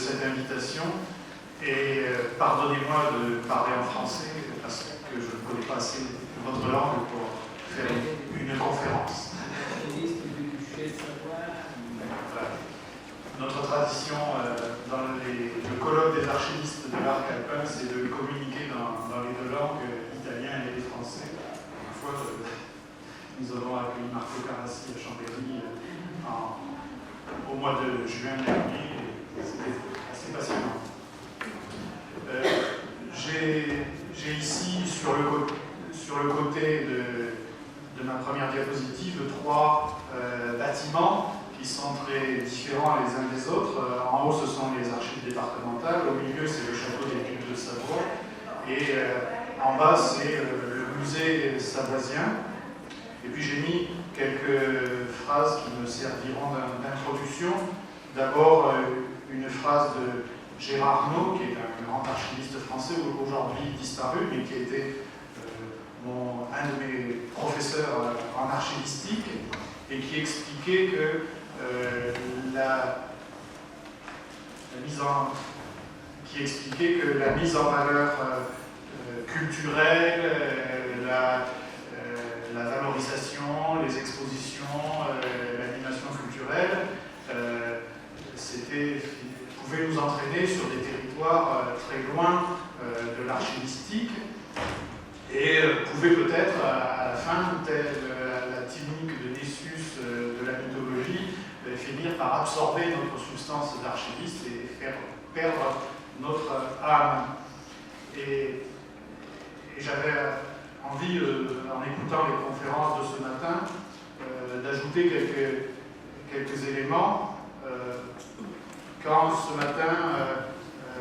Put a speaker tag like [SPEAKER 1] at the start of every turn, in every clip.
[SPEAKER 1] cette invitation et pardonnez-moi de parler en français parce que je ne connais pas assez votre langue pour faire une conférence. Voilà. Notre tradition dans le colloque des archivistes de l'arc alpin, c'est de communiquer dans les deux langues, l'italien et le français. Une fois, nous avons accueilli Marco Carassi à Chambéry au mois de juin dernier, et c'était assez passionnant. J'ai ici, sur le côté de ma première diapositive, trois bâtiments qui sont très différents les uns des autres. En haut, ce sont les archives départementales, au milieu, c'est le château des Ducs de Savoie, et en bas, c'est le musée savoisien. Et puis j'ai mis quelques phrases qui me serviront d'introduction. D'abord, une phrase de Gérard Naud, qui est un grand archiviste français, aujourd'hui disparu, mais qui était un de mes professeurs en archivistique, et qui expliquait que la mise en valeur culturelle, la valorisation, les expositions, l'animation culturelle, pouvait nous entraîner sur des territoires très loin de l'archivistique et pouvait peut-être, à la fin, telle la Tinique de Nessus de la mythologie, finir par absorber notre substance d'archiviste et faire perdre notre âme. Et j'avais envie, en écoutant les conférences de ce matin, d'ajouter quelques éléments. Quand ce matin,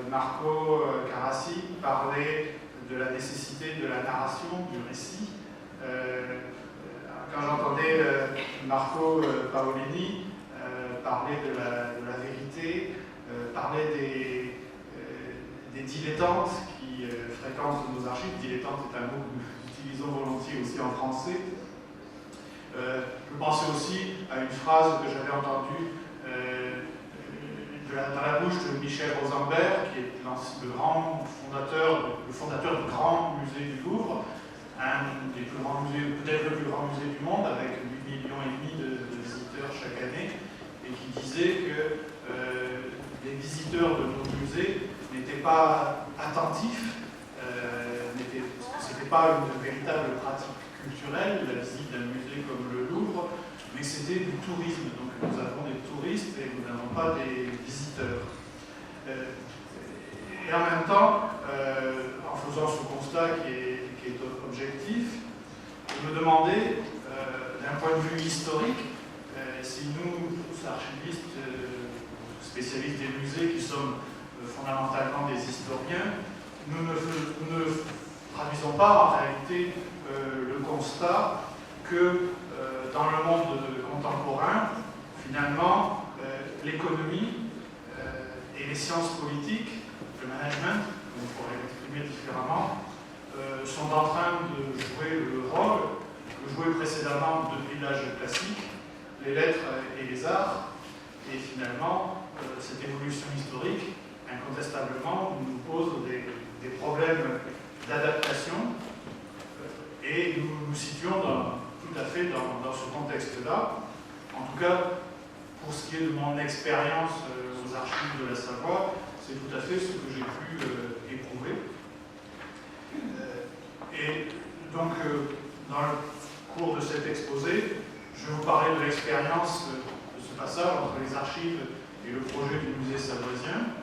[SPEAKER 1] Marco Carassi parlait de la nécessité de la narration, du récit, quand j'entendais Marco Paolini parler de la vérité, parler des dilettantes qui fréquentent nos archives. Dilettante est un mot que nous utilisons volontiers aussi en français. Je pensais aussi à une phrase que j'avais entendue dans la bouche de Michel Rosenberg, qui est le fondateur du Grand Musée du Louvre, un des plus grands musées, peut-être le plus grand musée du monde, avec 8,5 millions de visiteurs chaque année, et qui disait que les visiteurs de nos musées n'étaient pas attentifs, c'était pas une véritable pratique culturelle, la visite d'un musée comme le Louvre, mais c'était du tourisme. Donc nous avons des touristes et nous n'avons pas des visiteurs. Et en même temps, en faisant ce constat qui est objectif, je me demandais, d'un point de vue historique, si nous, archivistes, spécialistes des musées, qui sommes fondamentalement des historiens, nous ne traduisons pas en réalité le constat que dans le monde contemporain, finalement, l'économie et les sciences politiques, le management, on pourrait l'exprimer différemment, sont en train de jouer le rôle que jouaient précédemment depuis l'âge classique les lettres et les arts, et finalement, cette évolution historique, incontestablement, nous pose des problèmes d'adaptation, et nous nous situons tout à fait dans ce contexte-là. En tout cas, pour ce qui est de mon expérience aux archives de la Savoie, c'est tout à fait ce que j'ai pu éprouver. Et donc, dans le cours de cet exposé, je vais vous parler de l'expérience de ce passage entre les archives et le projet du musée savoisien.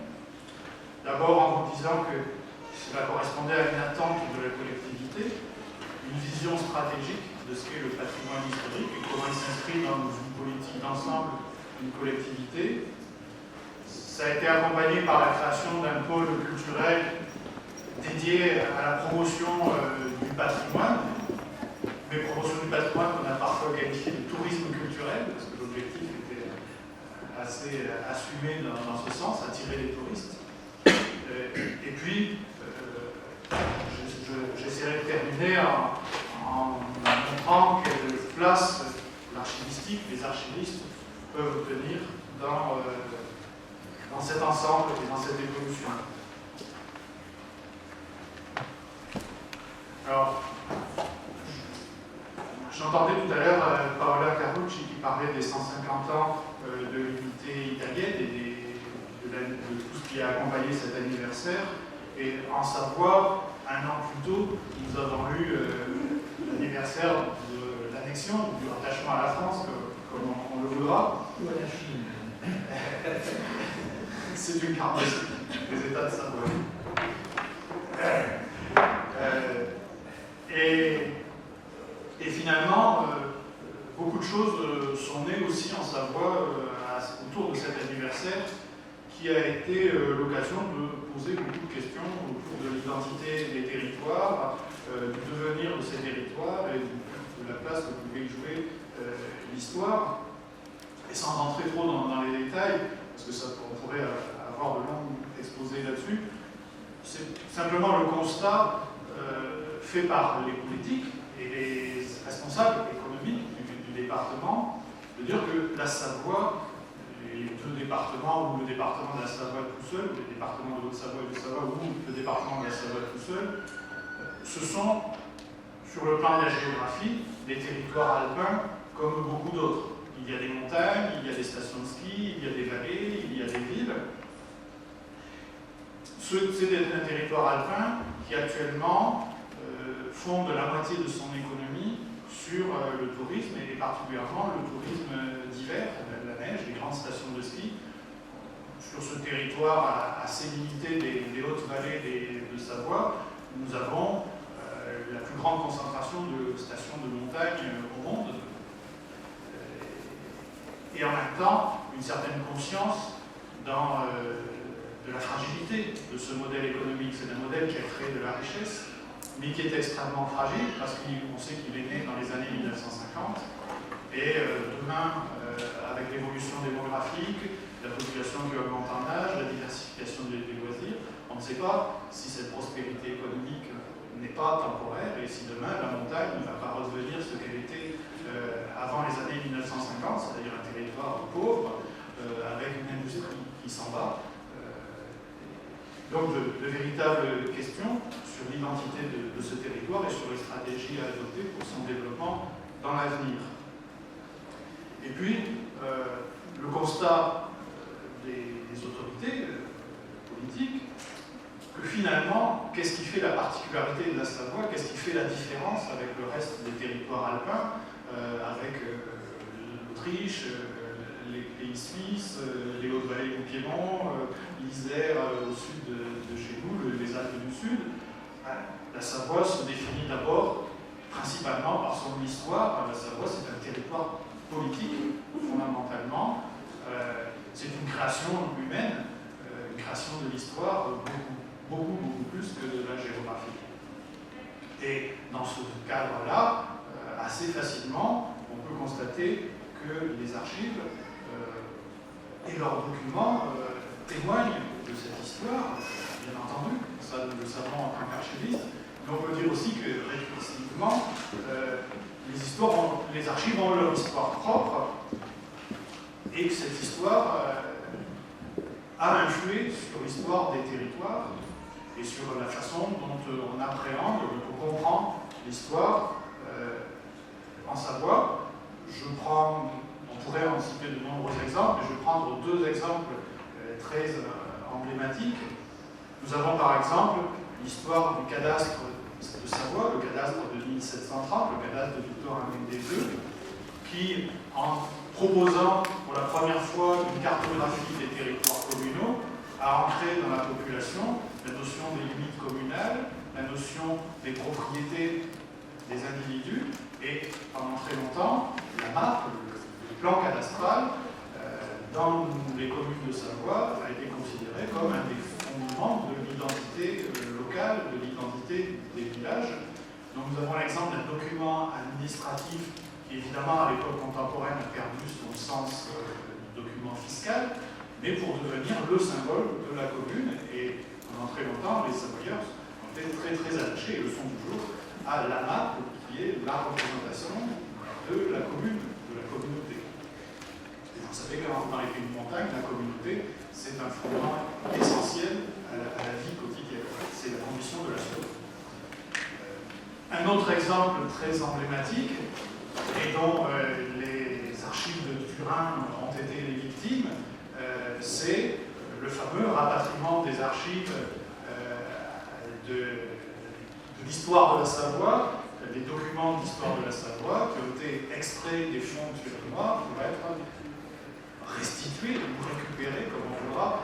[SPEAKER 1] D'abord en vous disant que cela correspondait à une attente de la collectivité, une vision stratégique de ce qu'est le patrimoine historique et comment il s'inscrit dans une politique d'ensemble d'une collectivité. Ça a été accompagné par la création d'un pôle culturel dédié à la promotion du patrimoine, mais promotion du patrimoine qu'on a parfois qualifié de tourisme culturel, parce que l'objectif était assez assumé dans ce sens, attirer les touristes. Et puis, j'essaierai de terminer en montrant quelle place l'archivistique, les archivistes peuvent tenir dans dans cet ensemble et dans cette évolution. Alors, j'entendais tout à l'heure Paola Carucci qui parlait des 150 ans de l'unité italienne et de tout ce qui a accompagné cet anniversaire. Et en Savoie, un an plus tôt, nous avons eu l'anniversaire de l'annexion, du rattachement à la France, comme on le voudra.
[SPEAKER 2] Ou à la Chine.
[SPEAKER 1] C'est une carte des États de Savoie. Et finalement, beaucoup de choses sont nées aussi en Savoie autour de cet anniversaire qui a été l'occasion de poser beaucoup de questions autour de l'identité des territoires, du devenir de ces territoires et de la place que pouvait y jouer l'histoire. Et sans rentrer trop dans les détails, parce que on pourrait avoir de longs exposés là-dessus, c'est simplement le constat fait par les politiques et les responsables économiques du département de dire que la Savoie, les deux départements, ou le département de la Savoie tout seul, ou les départements de Haute-Savoie et de Savoie, ou le département de la Savoie tout seul, ce sont, sur le plan de la géographie, des territoires alpins comme beaucoup d'autres. Il y a des montagnes, il y a des stations de ski, il y a des vallées, il y a des villes. C'est un territoire alpin qui actuellement fonde la moitié de son économie sur le tourisme, et particulièrement le tourisme d'hiver, la neige, les grandes stations de ski. Sur ce territoire assez limité des hautes vallées de Savoie, nous avons la plus grande concentration de stations de montagne au monde. Et en même temps, une certaine conscience de la fragilité de ce modèle économique. C'est un modèle qui a créé de la richesse, mais qui est extrêmement fragile, parce qu'on sait qu'il est né dans les années 1950. Et demain, avec l'évolution démographique, la population qui augmente en âge, la diversification des loisirs, on ne sait pas si cette prospérité économique n'est pas temporaire, et si demain la montagne ne va pas redevenir ce qu'elle était avant les années 1950, c'est-à-dire un territoire pauvre, avec une industrie qui s'en va. Donc de véritables questions sur l'identité de ce territoire et sur les stratégies à adopter pour son développement dans l'avenir. Et puis, le constat des autorités politiques, que finalement, qu'est-ce qui fait la particularité de la Savoie, qu'est-ce qui fait la différence avec le reste des territoires alpins, avec l'Autriche, les pays suisses, les Hautes-Vallées du Piémont, l'Isère au sud de chez nous, les Alpes du Sud. La Savoie se définit d'abord principalement par son histoire. La Savoie, c'est un territoire politique, fondamentalement. C'est une création humaine, une création de l'histoire beaucoup plus que de la géographie. Et dans ce cadre-là, assez facilement, on peut constater que les archives et leurs documents témoignent de cette histoire, bien entendu, ça nous le savons en tant qu'archivistes, mais on peut dire aussi que rétrospectivement, les archives ont leur histoire propre, et que cette histoire a influé sur l'histoire des territoires et sur la façon dont on appréhende, dont on comprend l'histoire en Savoie. On pourrait en citer de nombreux exemples, mais je vais prendre deux exemples très emblématiques. Nous avons par exemple l'histoire du cadastre de Savoie, le cadastre de 1730, le cadastre de Victor-Henri II, qui, en proposant pour la première fois une cartographie des territoires communaux, a ancré dans la population la notion des limites communales, la notion des propriétés des individus, et pendant très longtemps, la map, le plan cadastral, dans les communes de Savoie, a été considéré comme un des fondements de l'identité locale, de l'identité des villages. Donc nous avons l'exemple d'un document administratif qui, évidemment, à l'époque contemporaine, a perdu son sens du document fiscal, mais pour devenir le symbole de la commune. Et pendant très longtemps, les Savoyards ont été très attachés, et le sont toujours, à la map, qui est la représentation de la commune, de la communauté. Et vous savez que dans les pays de montagne, la communauté, c'est un Un autre exemple très emblématique, et dont les archives de Turin ont été les victimes, c'est le fameux rapatriement des archives de l'histoire de la Savoie, des documents d'histoire de la Savoie qui ont été extraits des fonds turinois pour être restitués ou récupérés, comme on verra,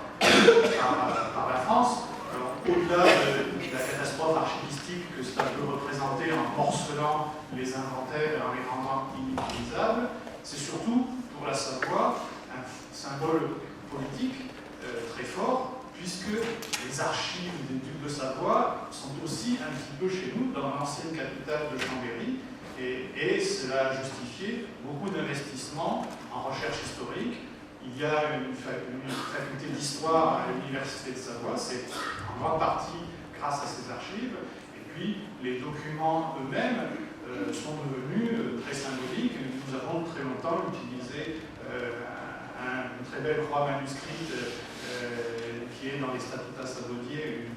[SPEAKER 1] par la France. Alors, au-delà de la catastrophe archivistique que cela peut représenter en morcelant les inventaires et en les rendant inutilisables, c'est surtout pour la Savoie un symbole politique très fort, puisque les archives des ducs de Savoie sont aussi un petit peu chez nous, dans l'ancienne capitale de Chambéry, et cela a justifié beaucoup d'investissements en recherche historique. Il y a une faculté d'histoire à l'Université de Savoie, c'est en grande partie grâce à ces archives, et puis les documents eux-mêmes sont devenus très symboliques. Nous avons très longtemps utilisé une très belle croix manuscrite qui est dans les statuts savoniers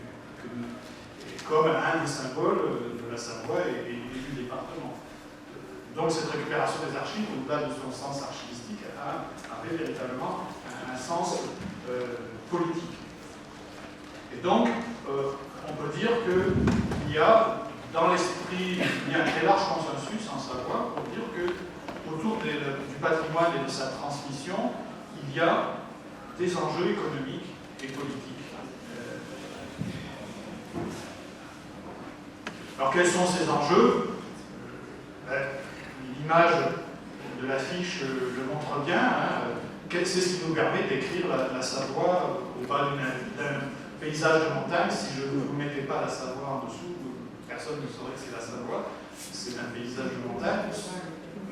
[SPEAKER 1] comme un des symboles de la Savoie et du département. Donc cette récupération des archives, au-delà de son sens archivistique, avait véritablement un sens politique. Et donc, on peut dire qu'il y a, dans l'esprit, il y a un très large consensus en Savoie pour dire que autour du patrimoine et de sa transmission, il y a des enjeux économiques et politiques. Alors quels sont ces enjeux? L'image de l'affiche le montre bien. C'est ce qui nous permet d'écrire la Savoie au bas d'un paysage de montagne. Si je ne vous mettais pas la Savoie en dessous, personne ne saurait que c'est la Savoie. C'est un paysage de montagne.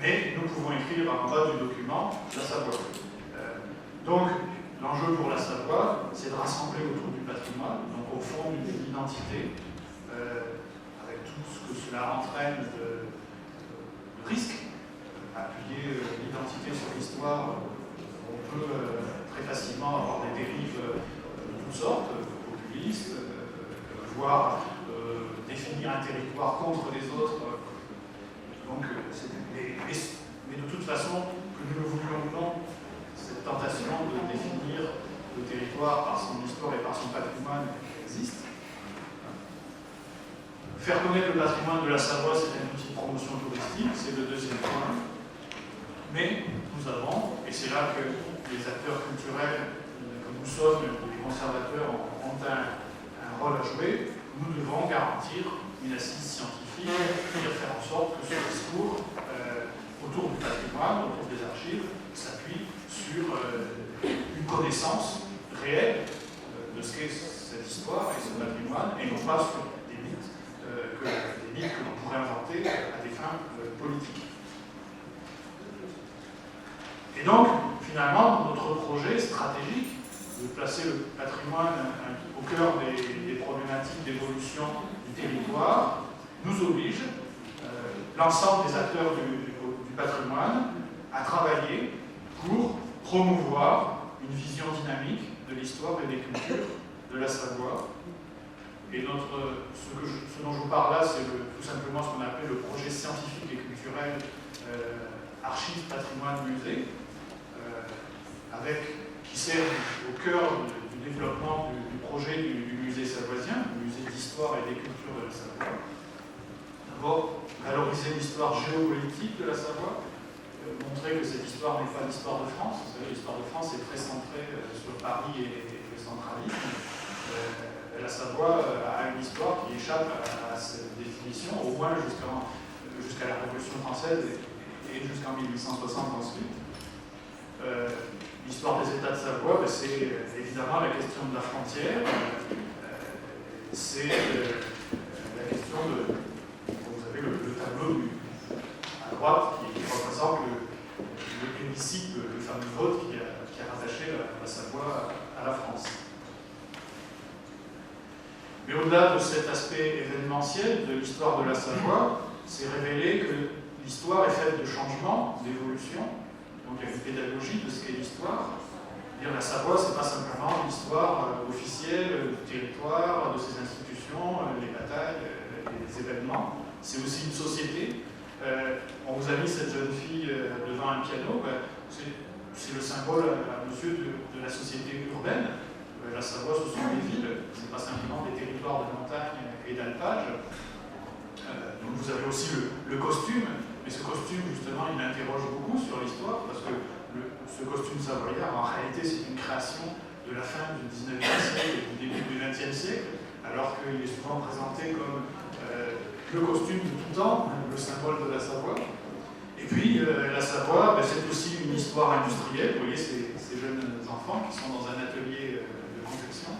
[SPEAKER 1] Mais nous pouvons écrire en bas du document la Savoie. Donc, l'enjeu pour la Savoie, c'est de rassembler autour du patrimoine, donc au fond d'une identité, avec tout ce que cela entraîne de risques. Appuyer l'identité sur l'histoire, on peut très facilement avoir des dérives de toutes sortes, populistes, voire définir un territoire contre les autres. Donc, mais de toute façon, que nous le voulions ou non, cette tentation de définir le territoire par son histoire et par son patrimoine existe. Faire connaître le patrimoine de la Savoie, c'est un outil de promotion touristique, c'est le deuxième point. Mais nous avons, et c'est là que les acteurs culturels que nous sommes, les conservateurs, ont un rôle à jouer, nous devons garantir une assise scientifique et faire en sorte que ce discours autour du patrimoine, autour des archives, s'appuie sur une connaissance réelle de ce qu'est cette histoire et ce patrimoine, et non pas sur des mythes que l'on pourrait inventer à des fins politiques. Et donc, finalement, notre projet stratégique de placer le patrimoine au cœur des problématiques d'évolution du territoire nous oblige, l'ensemble des acteurs du patrimoine, à travailler pour promouvoir une vision dynamique de l'histoire et des cultures de la Savoie. Et ce dont je vous parle là, c'est tout simplement ce qu'on appelle le projet scientifique et culturel Archives, Patrimoine, Musée, qui sert au cœur du développement du projet du musée savoisien, le musée d'histoire et des cultures de la Savoie. D'abord, valoriser l'histoire géopolitique de la Savoie, montrer que cette histoire n'est pas l'histoire de France. Vous savez, l'histoire de France est très centrée sur Paris et le centralisme. La Savoie a une histoire qui échappe à cette définition, au moins jusqu'à la Révolution française et jusqu'en 1860 ensuite. L'histoire des États de Savoie, c'est évidemment la question de la frontière, c'est la question de, vous avez le tableau à droite qui représente le plébiscite, le fameux vote qui a rattaché la Savoie à la France. Mais au-delà de cet aspect événementiel de l'histoire de la Savoie, c'est révéler que l'histoire est faite de changements, d'évolutions. Donc il y a une pédagogie de ce qu'est l'histoire. La Savoie, ce n'est pas simplement l'histoire officielle du territoire, de ses institutions, les batailles, les événements. c'est aussi une société. On vous a mis cette jeune fille devant un piano, c'est le symbole à nos yeux de la société urbaine. La Savoie, ce sont des villes, ce n'est pas simplement des territoires de montagne et d'alpage. Donc vous avez aussi le costume, mais ce costume, justement, il interroge beaucoup sur l'histoire, parce que ce costume savoyard, en réalité, c'est une création de la fin du 19e siècle et du début du 20e siècle, alors qu'il est souvent présenté comme le costume de tout temps, le symbole de la Savoie. Et puis, la Savoie, c'est aussi une histoire industrielle. Vous voyez ces jeunes enfants qui sont dans un atelier de confection.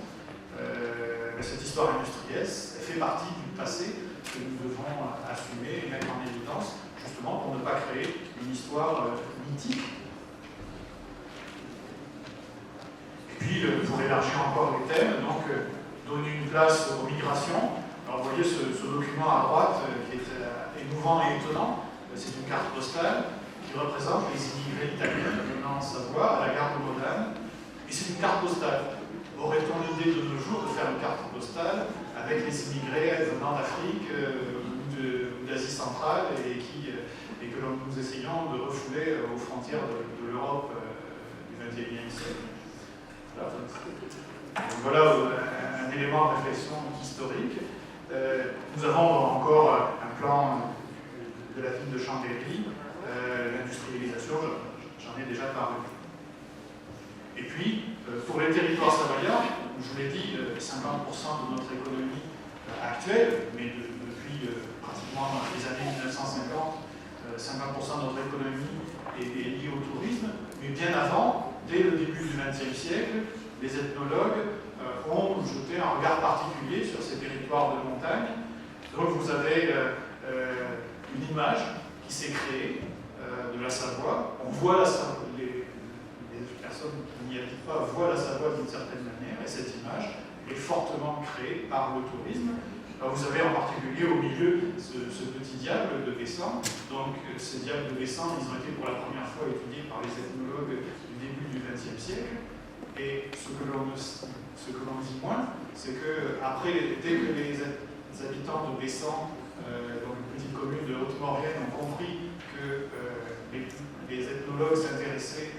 [SPEAKER 1] Cette histoire industrielle, elle fait partie du passé que nous devons assumer et mettre en évidence, justement pour ne pas créer une histoire mythique. Et puis, pour élargir encore les thèmes, donc donner une place aux migrations. Alors vous voyez ce document à droite qui est émouvant et étonnant. C'est une carte postale qui représente les immigrés italiens venant en Savoie à la gare de Modane. Et c'est une carte postale. Aurait-on l'idée de nos jours de faire une carte postale avec les immigrés venant d'Afrique ou d'Asie centrale et que nous essayons de refouler aux frontières de l'Europe du XXIe siècle? Voilà un élément de réflexion historique. Nous avons encore un plan de la ville de Chambéry, l'industrialisation, j'en ai déjà parlé. Et puis, pour les territoires savoyards, je vous l'ai dit, 50% de notre économie actuelle, mais depuis pratiquement les années 1950, 50% de notre économie est liée au tourisme, mais bien avant, dès le début du XXe siècle, les ethnologues ont jeté un regard particulier sur ces territoires de montagne. Donc vous avez une image qui s'est créée de la Savoie. On voit la Savoie, les personnes qui n'y habitent pas voient la Savoie d'une certaine manière, et cette image est fortement créée par le tourisme. Alors vous avez en particulier au milieu ce petit diable de Bessan. Donc ces diables de Bessan, ils ont été pour la première fois étudiés par les ethnologues du début du XXe siècle. Et ce que l'on dit moins, c'est que après, dès que les habitants de Bessan, donc une petite commune de Haute-Maurienne, ont compris que les ethnologues s'intéressaient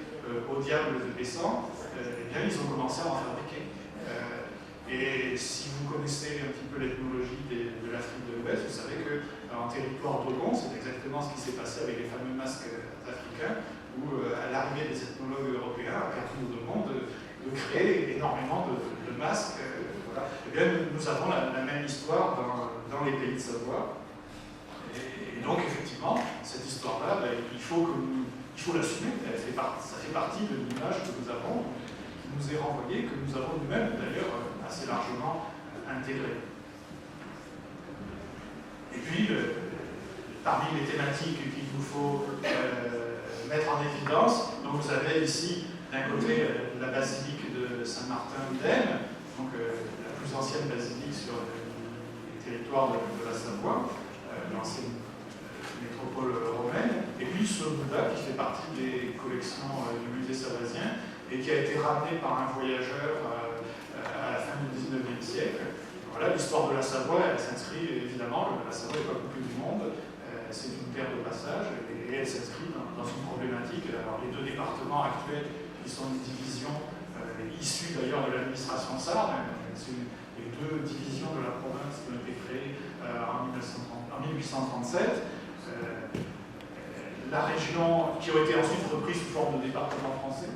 [SPEAKER 1] au diable de Bessan, eh bien ils ont commencé à en fabriquer. Et si vous connaissez un petit peu l'ethnologie de l'Afrique de l'Ouest, vous savez qu'en territoire d'Ogon, c'est exactement ce qui s'est passé avec les fameux masques africains, où à l'arrivée des ethnologues européens a permis au monde de créer énormément de masques. Voilà. Eh bien, nous avons la même histoire dans les pays de Savoie. Et donc, effectivement, cette histoire-là, il faut l'assumer. Ça fait partie de l'image que nous avons, qui nous est renvoyée, que nous avons nous-mêmes, d'ailleurs, assez largement intégrée. Et puis, parmi les thématiques qu'il nous faut mettre en évidence, donc vous avez ici, d'un côté, la basilique de Saint-Martin-d'Aisne, donc la plus ancienne basilique sur les territoires de la Savoie, l'ancienne métropole romaine, et puis ce Bouddha qui fait partie des collections du musée savoisien et qui a été ramené par un voyageur à la fin du XIXe siècle. Voilà, l'histoire de la Savoie, elle s'inscrit évidemment, la Savoie n'est pas coupée du monde, c'est une terre de passage et elle s'inscrit dans une problématique. Alors les deux départements actuels qui sont une division issue d'ailleurs de l'administration sarde, les deux divisions de la province qui ont été créées en 1837. La région qui a été ensuite reprise sous forme de département français.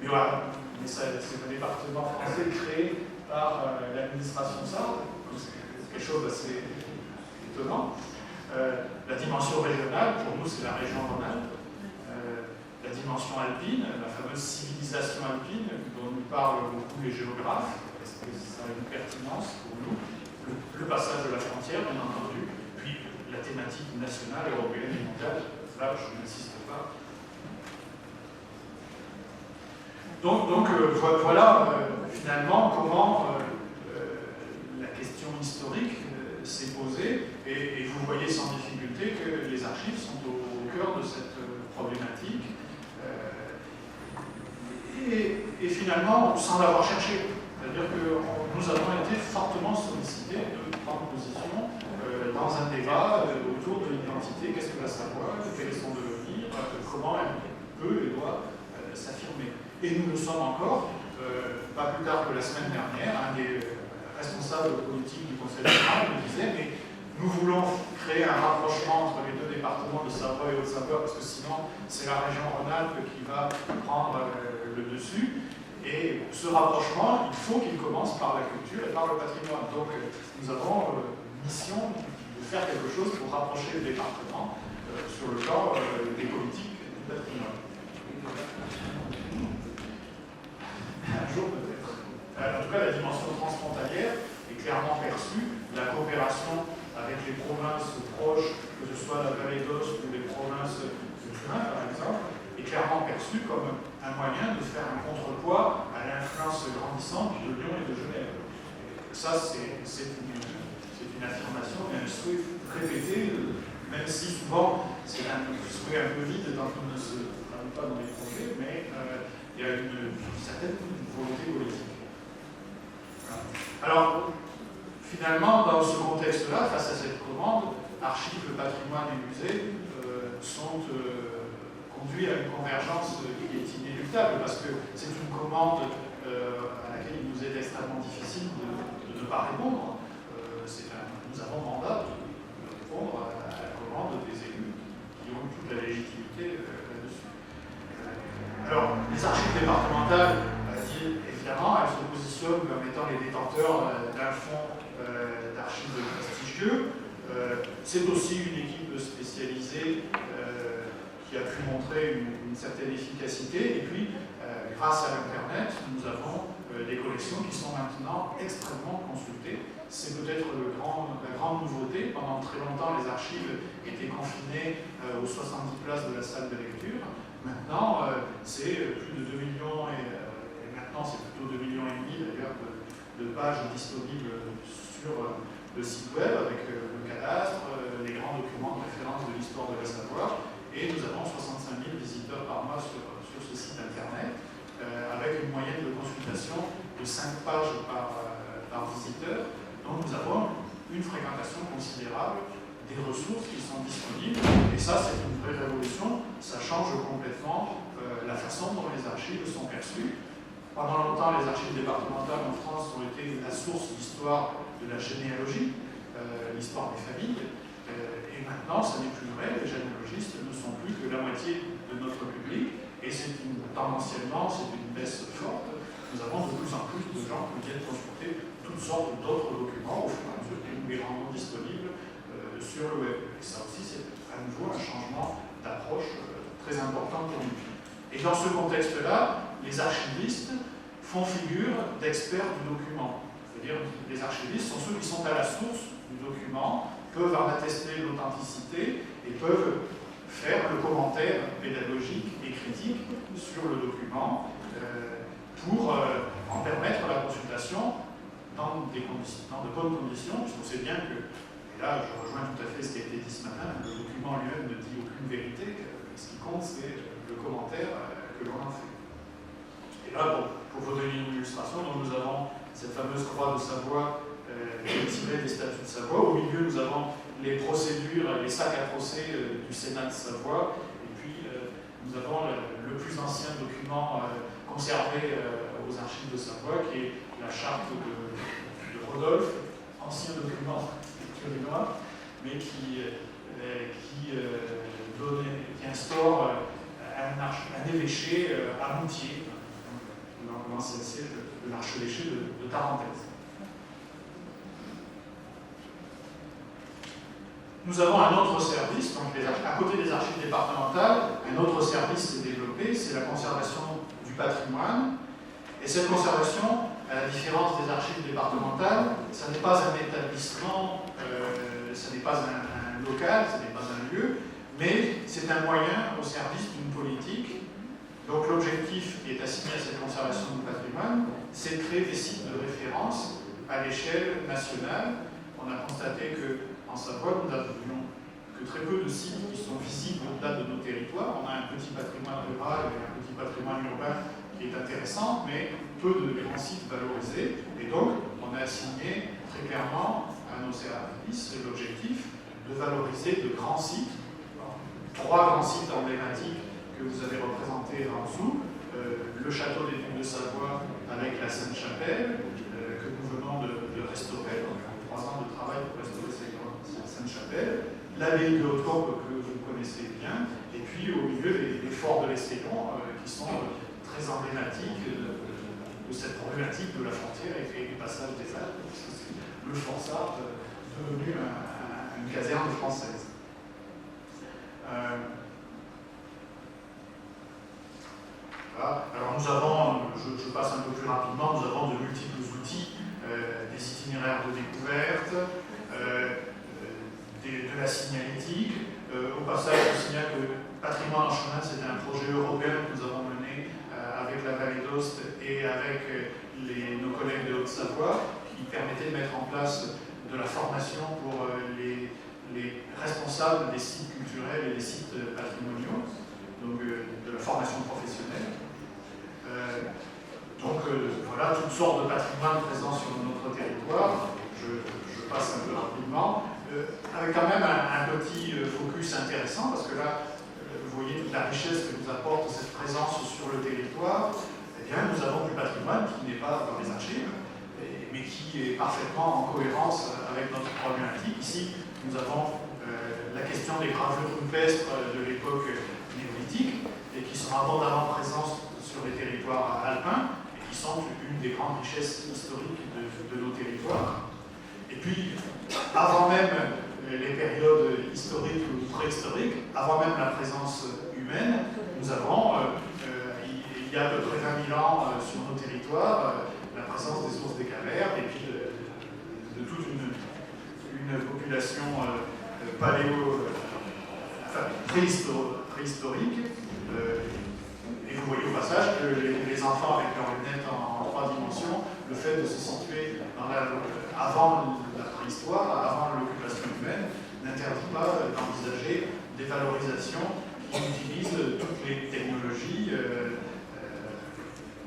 [SPEAKER 1] Mais voilà, c'est un département français créé par l'administration sarde. C'est quelque chose d'assez étonnant. La dimension régionale, pour nous, c'est la région Rhône-Alpes. La dimension alpine, la fameuse civilisation alpine dont nous parlent beaucoup les géographes, est-ce que ça a une pertinence pour nous? Le passage de la frontière, bien entendu, puis la thématique nationale, européenne et mondiale, là je n'insiste pas. Donc voilà finalement comment la question historique s'est posée, et vous voyez sans difficulté que les archives sont au cœur de cette problématique. Et finalement, sans l'avoir cherché. C'est-à-dire que nous avons été fortement sollicités de prendre position il dans un débat autour de l'identité, qu'est-ce que la Savoie, quel est son devenir, comment elle peut et doit s'affirmer. Et nous le sommes encore, pas plus tard que la semaine dernière, un des responsables politiques du Conseil général me disait, mais nous voulons créer un rapprochement entre les deux départements de Savoie et Haute-Savoie, parce que sinon c'est la région Rhône-Alpes qui va prendre le dessus. Et ce rapprochement, il faut qu'il commence par la culture et par le patrimoine. Donc nous avons mission de faire quelque chose pour rapprocher le département sur le plan des politiques du patrimoine. Un jour peut-être. En tout cas, la dimension transfrontalière est clairement perçue. La coopération avec les provinces proches, que ce soit la vallée d'Aoste ou les provinces de Turin, par exemple, est clairement perçue comme un moyen de faire un contrepoids à l'influence grandissante de Lyon et de Genève. Ça, c'est une affirmation et un souhait répété, même si souvent c'est un souhait un peu vide tant qu'on ne se traduit pas dans les projets, mais il y a une certaine volonté politique. Alors, finalement, dans ce contexte-là, face à cette commande, archives, patrimoine et musées sont conduits à une convergence qui est inéluctable, parce que c'est une commande à laquelle il nous est extrêmement difficile de ne pas répondre. Nous avons mandat de répondre à la commande des élus qui ont toute la légitimité là-dessus. Alors, les archives départementales, évidemment, elles se positionnent comme étant les détenteurs d'un fonds d'archives prestigieux. C'est aussi une équipe spécialisée qui a pu montrer une certaine efficacité. Et puis, grâce à l'Internet, nous avons des collections qui sont maintenant extrêmement consultées. C'est peut-être la grande nouveauté. Pendant très longtemps, les archives étaient confinées aux 70 places de la salle de lecture. Maintenant, c'est plus de 2 millions, et maintenant c'est plutôt 2,5 millions d'ailleurs de pages disponibles sur le site web avec le cadastre, les grands documents de référence de l'histoire de la Savoie. Et nous avons 65 000 visiteurs par mois sur ce site internet, avec une moyenne de consultation de 5 pages par visiteur. Donc nous avons une fréquentation considérable des ressources qui sont disponibles. Et ça, c'est une vraie révolution. Ça change complètement la façon dont les archives sont perçues. Pendant longtemps, les archives départementales en France ont été la source d'histoire de la généalogie, l'histoire des familles. Et maintenant, ça n'est plus vrai. Les généalogistes ne sont plus que la moitié de notre public. Et tendanciellement, c'est une baisse forte. Nous avons de plus en plus de gens qui viennent consulter toutes sortes d'autres documents au fur et à mesure que nous les rendons disponibles sur le web. Et ça aussi, c'est à nouveau un changement d'approche très important pour nous. Et dans ce contexte-là, les archivistes font figure d'experts du document. C'est-à-dire que les archivistes sont ceux qui sont à la source du document, peuvent en attester l'authenticité et peuvent faire le commentaire pédagogique et critique sur le document pour en permettre la consultation dans de bonnes conditions, puisqu'on sait bien que, et là je rejoins tout à fait ce qui a été dit ce matin, le document lui-même ne dit aucune vérité, ce qui compte c'est le commentaire que l'on en fait. Et là, pour vous donner une illustration, donc nous avons cette fameuse croix de Savoie tirée des statuts de Savoie. Au milieu, nous avons les procédures, les sacs à procès du Sénat de Savoie. Et puis, nous avons le plus ancien document conservé aux archives de Savoie, qui est la charte de Rodolphe, ancien document turinois, mais qui instaure un évêché à Moutier, dans l'ancien siège de l'archevêché de Tarentaise. Nous avons un autre service, donc à côté des archives départementales, un autre service s'est développé, c'est la conservation du patrimoine. Et cette conservation, à la différence des archives départementales, ça n'est pas un établissement, ça n'est pas un local, ça n'est pas un lieu, mais c'est un moyen au service d'une politique. Donc l'objectif qui est assigné à cette conservation du patrimoine, c'est de créer des sites de référence à l'échelle nationale. On a constaté qu'en Savoie, nous n'avions que très peu de sites qui sont visibles au-delà de nos territoires. On a un petit patrimoine rural et un petit patrimoine urbain qui est intéressant, mais peu de grands sites valorisés. Et donc, on a assigné très clairement à nos services l'objectif de valoriser de grands sites, 3 grands sites emblématiques que vous avez représentés en dessous, le château des Ducs de Savoie avec la Sainte-Chapelle, que nous venons de restaurer, donc 3 ans de travail pour restaurer cette Sainte-Chapelle, l'abbaye de Haute-Combe que vous connaissez bien, et puis au milieu les forts de l'Estélon qui sont très emblématiques de cette problématique de la frontière et du passage des Alpes. Le Fort-Sarthe devenu une caserne française. Voilà. Alors nous avons, je passe un peu plus rapidement, nous avons de multiples outils, des itinéraires de découverte, de la signalétique. Au passage, je signale que Patrimoine en chemin, c'est un projet européen que nous avons mené avec la Vallée d'Aoste et avec nos collègues de Haute-Savoie, qui permettait de mettre en place de la formation pour les responsables des sites culturels et des sites patrimoniaux, donc de la formation professionnelle. Voilà, toutes sortes de patrimoines présents sur notre territoire. Je passe un peu rapidement, avec quand même un petit focus intéressant, parce que là, vous voyez toute la richesse que nous apporte cette présence sur le territoire. Eh bien, nous avons du patrimoine qui n'est pas dans les archives, mais qui est parfaitement en cohérence avec notre problématique. Ici, nous avons la question des gravures rupestres de l'époque néolithique, et qui sont abondamment présentes sur les territoires alpins, et qui sont une des grandes richesses historiques de nos territoires. Et puis, avant même les périodes historiques ou préhistoriques, avant même la présence humaine, nous avons, il y a à peu près 20 000 ans sur nos territoires, la présence des ours des cavernes et puis de toute une population préhistorique. Et vous voyez au passage que les enfants avec leurs lunettes en 3 dimensions, le fait de se situer avant la préhistoire, avant l'occupation humaine, n'interdit pas d'envisager des valorisations qui utilisent toutes les technologies,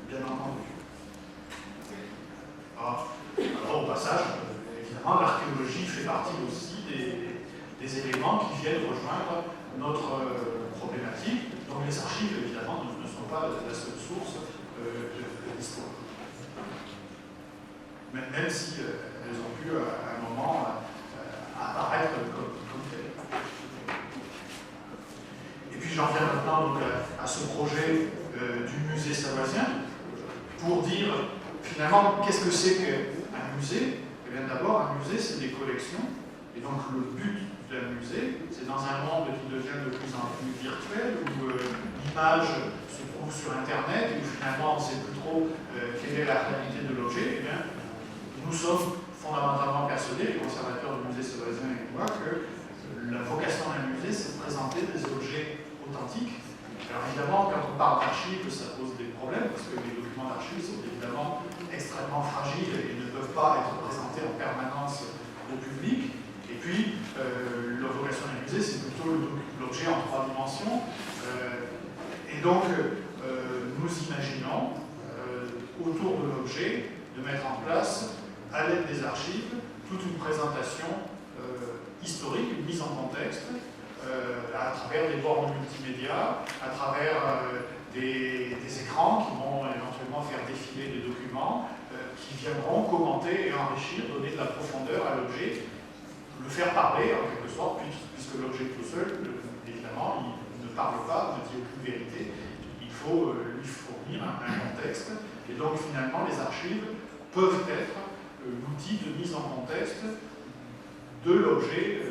[SPEAKER 1] bien entendu. Alors, au passage, évidemment, l'archéologie fait partie aussi des éléments qui viennent rejoindre notre problématique. Donc les archives, évidemment, ne sont pas la seule source de l'histoire. Même si elles ont pu, à un moment, apparaître comme telles. Et puis j'en viens maintenant donc, à ce projet du musée savoisien, pour dire, finalement, qu'est-ce que c'est qu'un musée? Eh bien, d'abord, un musée, c'est des collections. Et donc, le but d'un musée, c'est dans un monde qui devient de plus en plus virtuel, où l'image se trouve sur Internet, et où finalement, on ne sait plus trop quelle est la réalité de l'objet. Eh bien, nous sommes fondamentalement persuadés, les conservateurs du musée savoisien et moi, que la vocation d'un musée, c'est de présenter des objets authentiques. Alors évidemment, quand on parle d'archives, ça pose des problèmes, parce que les documents d'archives sont évidemment extrêmement fragiles et ne peuvent pas être présentés en permanence au public. Et puis, la vocation d'un musée, c'est plutôt l'objet en 3 dimensions. Et donc, nous imaginons, autour de l'objet, de mettre en place, à l'aide des archives, toute une présentation historique, une mise en contexte, à travers des bornes multimédia, à travers des écrans qui vont éventuellement faire défiler des documents, qui viendront commenter et enrichir, donner de la profondeur à l'objet, le faire parler en quelque sorte, puisque l'objet tout seul, évidemment, il ne parle pas, ne dit aucune vérité, il faut lui fournir un contexte, et donc finalement les archives peuvent être l'outil de mise en contexte de l'objet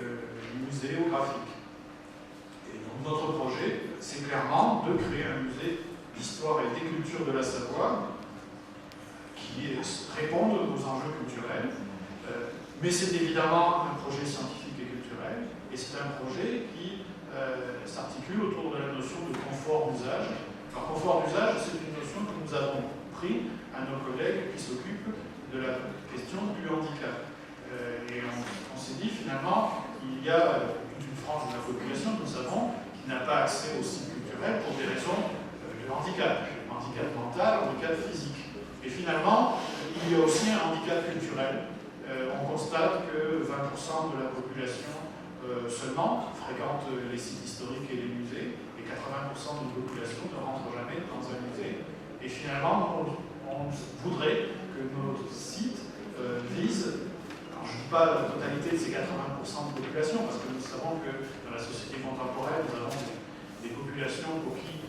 [SPEAKER 1] muséographique. Et donc notre projet, c'est clairement de créer un musée d'histoire et des cultures de la Savoie qui répondent aux enjeux culturels, mais c'est évidemment un projet scientifique et culturel, et c'est un projet qui s'articule autour de la notion de confort d'usage. Alors confort d'usage, c'est une notion que nous avons pris à nos collègues qui s'occupent de la question du handicap. Et on s'est dit finalement, il y a une frange de la population, nous savons, qui n'a pas accès aux sites culturels pour des raisons de handicap mental, handicap physique. Et finalement, il y a aussi un handicap culturel on constate que 20% de la population seulement fréquente les sites historiques et les musées, et 80% de la population ne rentre jamais dans un musée. Et finalement, on voudrait que nos sites visent, alors je ne dis pas la totalité de ces 80% de population, parce que nous savons que dans la société contemporaine, nous avons des populations pour qui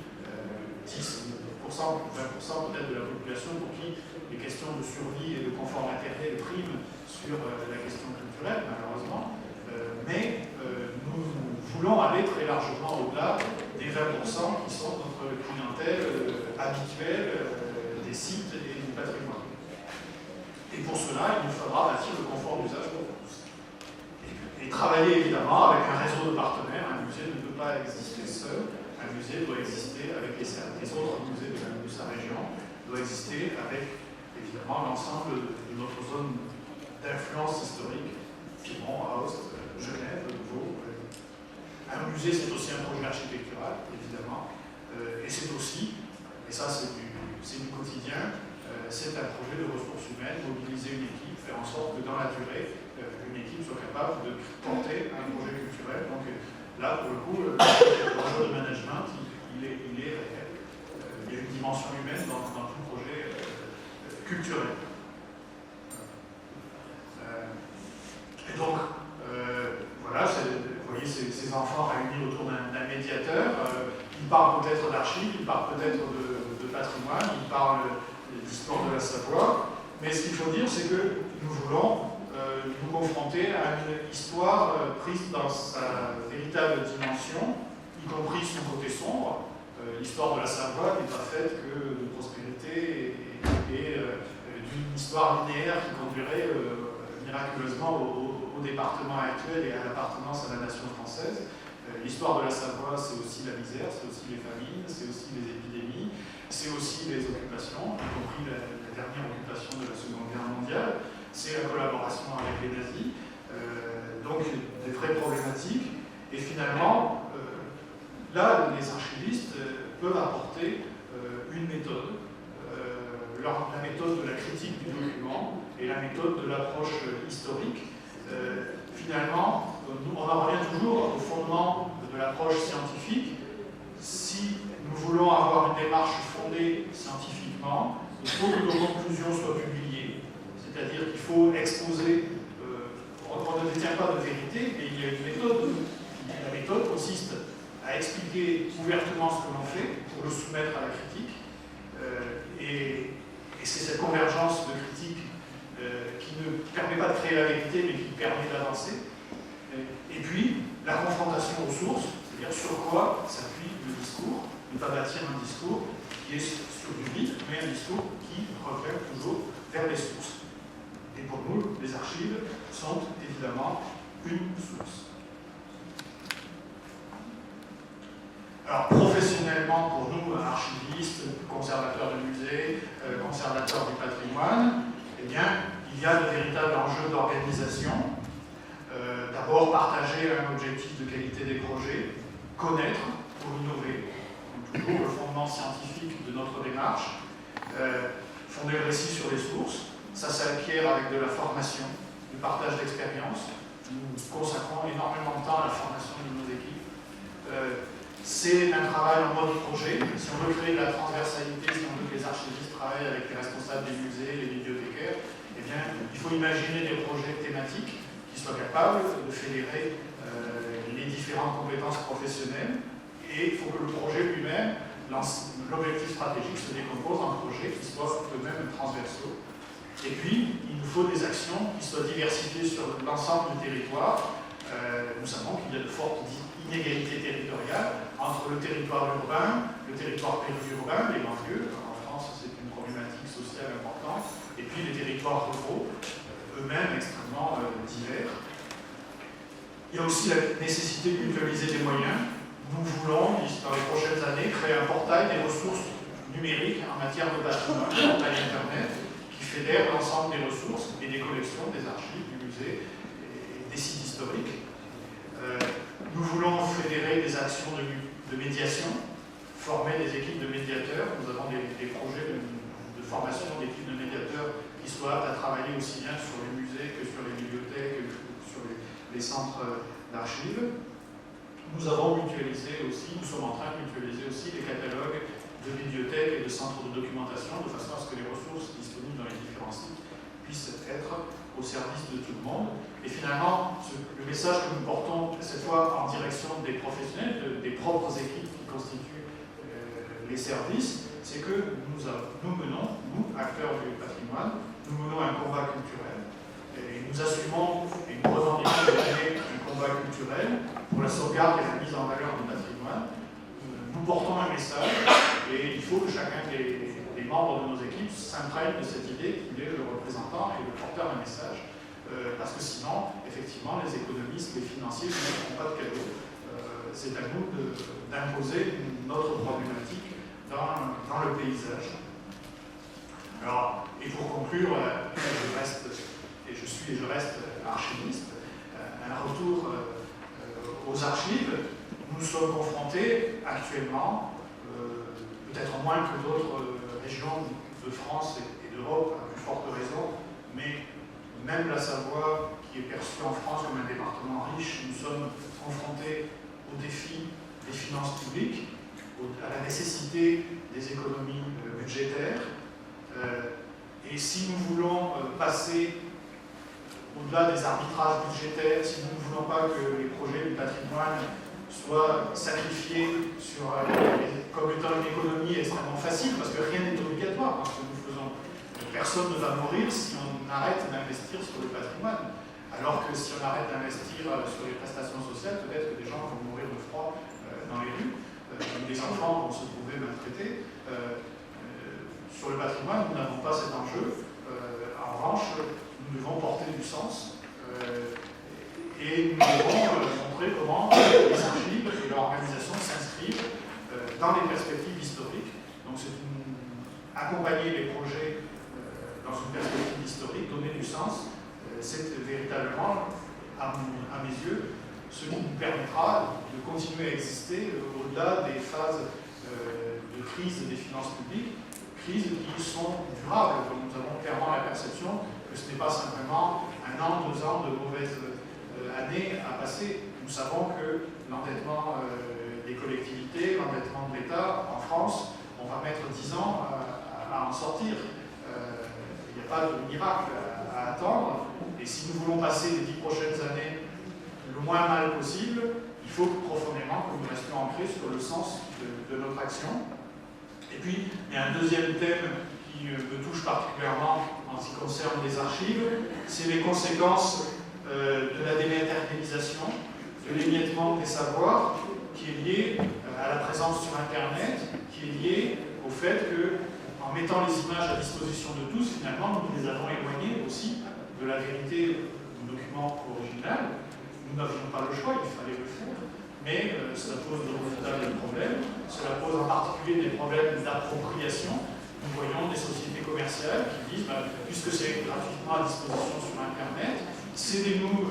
[SPEAKER 1] 10%, 20% peut-être de la population pour qui les questions de survie et de confort matériel priment sur la question culturelle, malheureusement. Mais nous voulons aller très largement au-delà des 20% qui sont notre clientèle habituelle des sites et du patrimoine. Et pour cela, il nous faudra bâtir le confort d'usage pour tous. Et travailler évidemment avec un réseau de partenaires. Un musée ne peut pas exister seul. Un musée doit exister avec les autres musées de sa région, doit exister avec évidemment l'ensemble de notre zone d'influence historique, Piron, Aoste, Genève, Vaud. Un musée, c'est aussi un projet architectural, évidemment, et c'est aussi, et ça c'est du quotidien, c'est un projet de ressources humaines, mobiliser une équipe, faire en sorte que dans la durée, une équipe soit capable de porter un projet culturel. Donc là, pour le coup, l'enjeu de management, il est réel. Il y a une dimension humaine dans tout projet culturel. Et donc, voilà, vous voyez ces enfants réunis autour d'un médiateur. Ils parlent peut-être d'archives, ils parlent peut-être de patrimoine, ils parlent d'histoire de la Savoie. Mais ce qu'il faut dire, c'est que nous voulons nous confronter à une histoire prise dans sa véritable dimension, y compris son côté sombre. L'histoire de la Savoie n'est pas faite que de prospérité et d'une histoire linéaire qui conduirait miraculeusement au département actuel et à l'appartenance à la nation française. L'histoire de la Savoie, c'est aussi la misère, c'est aussi les famines, c'est aussi les épidémies, c'est aussi les occupations, y compris la dernière occupation de la Seconde Guerre mondiale, c'est la collaboration avec les nazis, donc des vraies problématiques. Et finalement, là, les archivistes peuvent apporter une méthode, la méthode de la critique du document et la méthode de l'approche historique. Finalement, on en revient toujours au fondement de l'approche scientifique. Si nous voulons avoir une démarche fondée scientifiquement, il faut que nos conclusions soient publiées. C'est-à-dire qu'il faut exposer, on ne détient pas de vérité, mais il y a une méthode. La méthode consiste à expliquer ouvertement ce que l'on fait pour le soumettre à la critique. Et c'est cette convergence de critique qui ne permet pas de créer la vérité, mais qui permet d'avancer. Et puis, la confrontation aux sources, c'est-à-dire sur quoi s'appuie le discours, ne pas bâtir un discours qui est sur du vide, mais un discours qui revient toujours vers les sources. Et pour nous, les archives sont évidemment une source. Alors, professionnellement, pour nous, archivistes, conservateurs de musées, conservateurs du patrimoine, eh bien, il y a de véritables enjeux d'organisation. D'abord, partager un objectif de qualité des projets, connaître pour innover, donc toujours le fondement scientifique de notre démarche, fonder le récit sur les sources, ça s'acquiert avec de la formation, du partage d'expérience. Nous consacrons énormément de temps à la formation de nos équipes. C'est un travail en mode projet. Si on veut créer de la transversalité, si on veut que les archivistes travaillent avec les responsables des musées, les bibliothécaires, eh bien, il faut imaginer des projets thématiques qui soient capables de fédérer les différentes compétences professionnelles. Et il faut que le projet lui-même, l'objectif stratégique, se décompose en projets qui soient eux-mêmes transversaux. Et puis, il nous faut des actions qui soient diversifiées sur l'ensemble du territoire. Nous savons qu'il y a de fortes inégalités territoriales entre le territoire urbain, le territoire périurbain, les banlieues. En France, c'est une problématique sociale importante. Et puis les territoires ruraux, eux-mêmes extrêmement divers. Il y a aussi la nécessité de mutualiser les moyens. Nous voulons, dans les prochaines années, créer un portail des ressources numériques en matière de patrimoine, un portail Internet, qui fédère l'ensemble des ressources et des collections, des archives, du musée et des sites historiques. Nous voulons fédérer des actions de médiation, former des équipes de médiateurs. Nous avons des projets de formation d'équipes de médiateurs qui soit apte à travailler aussi bien sur les musées que sur les bibliothèques, que sur les centres d'archives. Nous avons mutualisé aussi, nous sommes en train de mutualiser aussi les catalogues de bibliothèques et de centres de documentation, de façon à ce que les ressources disponibles dans les différents sites puissent être au service de tout le monde. Et finalement, le message que nous portons cette fois en direction des professionnels, des propres équipes qui constituent les services, c'est que nous menons, nous, acteurs du patrimoine, nous menons un combat culturel et nous assumons et nous revendiquons de mener un combat culturel pour la sauvegarde et la mise en valeur du patrimoine. Nous portons un message et il faut que chacun des membres de nos équipes s'imprègne de cette idée qu'il est le représentant et le porteur d'un message, parce que sinon, effectivement, les économistes, les financiers ne feront pas de cadeaux. C'est à nous d'imposer notre problématique dans le paysage. Alors, et pour conclure, je reste archiviste. Un retour aux archives. Nous sommes confrontés actuellement, peut-être moins que d'autres régions de France et d'Europe, à plus forte raison, mais même la Savoie, qui est perçue en France comme un département riche, nous sommes confrontés au défi des finances publiques, à la nécessité des économies budgétaires. Et si nous voulons passer au-delà des arbitrages budgétaires, si nous ne voulons pas que les projets du patrimoine soient sacrifiés comme étant une économie extrêmement facile, parce que rien n'est obligatoire dans ce que nous faisons. Personne ne va mourir si on arrête d'investir sur le patrimoine. Alors que si on arrête d'investir sur les prestations sociales, peut-être que des gens vont mourir de froid dans les rues, des enfants vont se trouver maltraités. Sur le patrimoine, nous n'avons pas cet enjeu. En revanche, nous devons porter du sens et nous devons montrer comment les archives et leur organisation s'inscrivent dans les perspectives historiques. Donc c'est accompagner les projets dans une perspective historique, donner du sens, c'est véritablement, à mes yeux, ce qui nous permettra de continuer à exister au-delà des phases de crise des finances publiques, crises qui sont durables. Donc nous avons clairement la perception que ce n'est pas simplement 1 an, 2 ans de mauvaises années à passer. Nous savons que l'endettement des collectivités, l'endettement de l'État en France, on va mettre 10 ans à en sortir. Il n'y a pas de miracle à attendre. Et si nous voulons passer les 10 prochaines années le moins mal possible, il faut profondément que nous restions ancrés sur le sens de notre action. Et puis, il y a un deuxième thème qui me touche particulièrement en ce qui concerne les archives, c'est les conséquences de la dématérialisation, de l'émiettement des savoirs, qui est lié à la présence sur Internet, qui est lié au fait que, en mettant les images à disposition de tous, finalement, nous les avons éloignés aussi de la vérité du document original. Nous n'avions pas le choix, il fallait le faire. Mais cela pose de redoutables problèmes. Cela pose en particulier des problèmes d'appropriation. Nous voyons des sociétés commerciales qui disent, puisque c'est gratuitement à disposition sur Internet, cédez-nous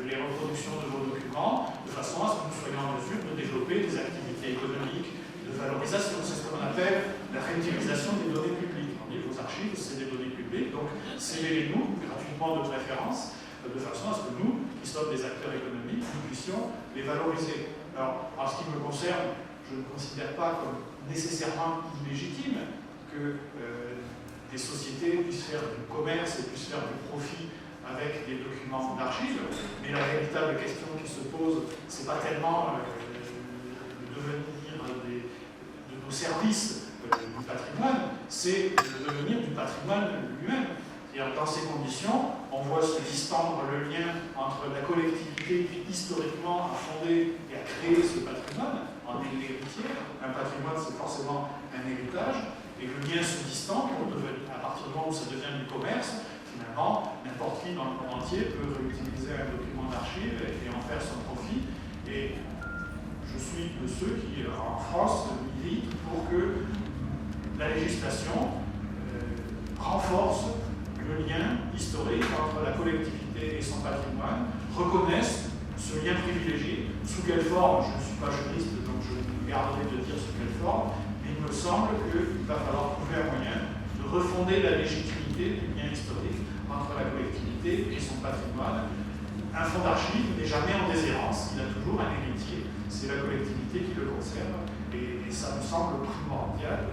[SPEAKER 1] les reproductions de vos documents, de façon à ce que nous soyons en mesure de développer des activités économiques de valorisation. C'est ce qu'on appelle la réutilisation des données publiques. On dit, vos archives, c'est des données publiques, donc cédez-les-nous gratuitement de préférence, de façon à ce que nous, qui sommes des acteurs économiques, nous puissions les valoriser. Alors, en ce qui me concerne, je ne considère pas comme nécessairement illégitime que des sociétés puissent faire du commerce et puissent faire du profit avec des documents d'archives, mais la véritable question qui se pose, c'est pas tellement le devenir de nos services du patrimoine, c'est le devenir du patrimoine lui-même. Dans ces conditions, on voit se distendre le lien entre la collectivité qui historiquement a fondé et a créé ce patrimoine en est l'héritière. Un patrimoine, c'est forcément un héritage, et le lien se distend à partir du moment où ça devient du commerce. Finalement, n'importe qui dans le monde entier peut réutiliser un document d'archive et en faire son profit. Et je suis de ceux qui, en France, militent pour que la législation renforce le lien historique entre la collectivité et son patrimoine, reconnaissent ce lien privilégié. Sous quelle forme? Je ne suis pas juriste, donc je me garderai de dire sous quelle forme, mais il me semble qu'il va falloir trouver un moyen de refonder la légitimité continuité du lien historique entre la collectivité et son patrimoine. Un fonds d'archives n'est jamais en déshérence, il a toujours un héritier, c'est la collectivité qui le conserve, et ça me semble primordial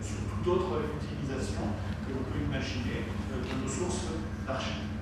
[SPEAKER 1] sur toute autre utilisation que l'on peut imaginer de nos sources d'archives.